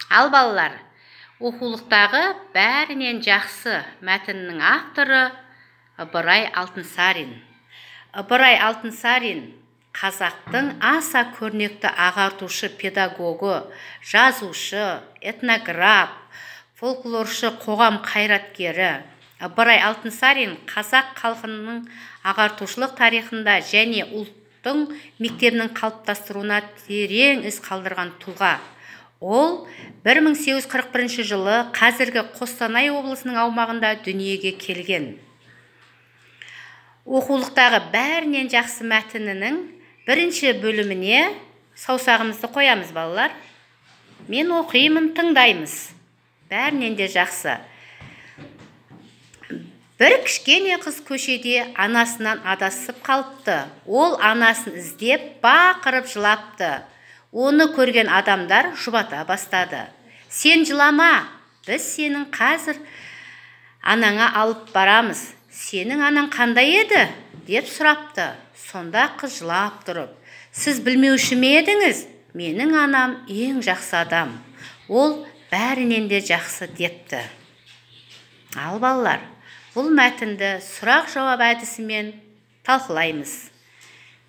Ал балалар, оқулықтағы бәрінен жақсы мәтіннің авторы Ыбырай Алтынсарин. Ыбырай Алтынсарин қазақтың аса көрнекті ағартушы педагогы, жазушы, этнограф, фольклоршы, қоғам қайраткері. Ыбырай Алтынсарин қазақ халқының ағартушылық тарихында және ұлттың мектебінің қалыптастыруына терең із қалдырған тұлға. Ол 1841 жылы қазіргі Қостанай облысының аумағында дүниеге келген. Оқулықтағы бәрінен жақсы мәтінінің бірінші бөліміне саусағымызды қоямыз, балалар. Мен оқимын, тыңдаймыз. Бәрінен де жақсы. Бір кішкене қыз көшеде анасынан адасып қалыпты. Ол анасын іздеп, бақырып жылапты. Оны көрген адамдар жұбата бастады. Сен жылама, біз сенің қазір анаңа алып барамыз. Сенің анаң қандай еді? Деп сұрапты. Сонда қыз жылап тұрып, сіз білмеуші ме едіңіз? Менің анам ең жақсы адам. Ол бәрінен де жақсы депті. Ал балалар, бұл мәтінді сұрақ-жауап әдісімен талқылаймыз.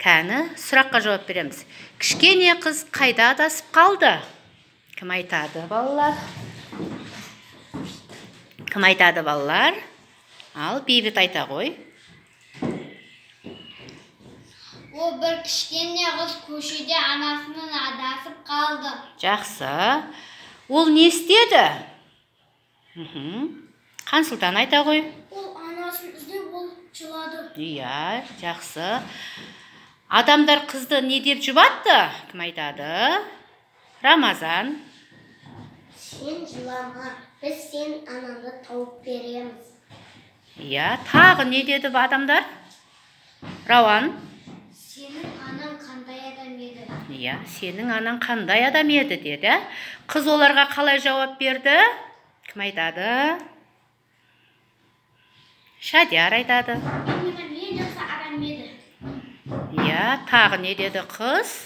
Кәні сұраққа жауап береміз. Кішкене қыз қайда адасып қалды? Кім айтады, балалар? Кім айтады, балалар? Ал, Бейбіт айта ғой. Ол бір кішкене қыз көшеде анасынан адасып қалды. Жақсы. Ол не істеді? Қансұлтан айта ғой. Ол анасын іздеп болып жылады. Иә, жақсы. Адамдар қызды не деп жұбатты? Кім айтады? Рамазан. Сен жылама, біз сен анаңды тауып береміз. Иә, тағы не деді адамдар? Рауан. Сенің анаң қандай адам еді? Иә, сенің анаң қандай адам еді деді. Қыз оларға қалай жауап берді? Кім айтады? Шадияр айтады. Мен жақсы адам еді. Иә, тағы не деді қыз?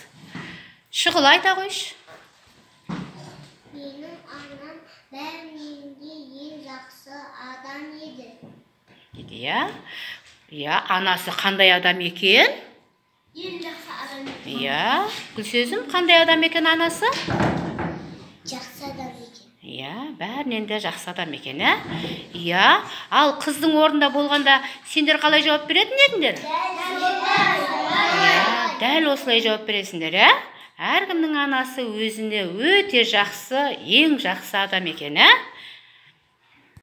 Шұғыл айта қойшы. Менің анам бәрінен де ең жақсы адам еді. Иә, анасы қандай адам екен? Ең жақсы адам еді. Иә, Гүлсезім қандай адам екен анасы? Жақсы адам екен. Иә, бәрінен де жақсы адам екен, Иә, ал қыздың орнында болғанда сендер қалай жауап беретін едіңдер? Иә, дәл осылай жауап бересіңдер, Әркімнің анасы өзіне өте жақсы, ең жақсы адам екен,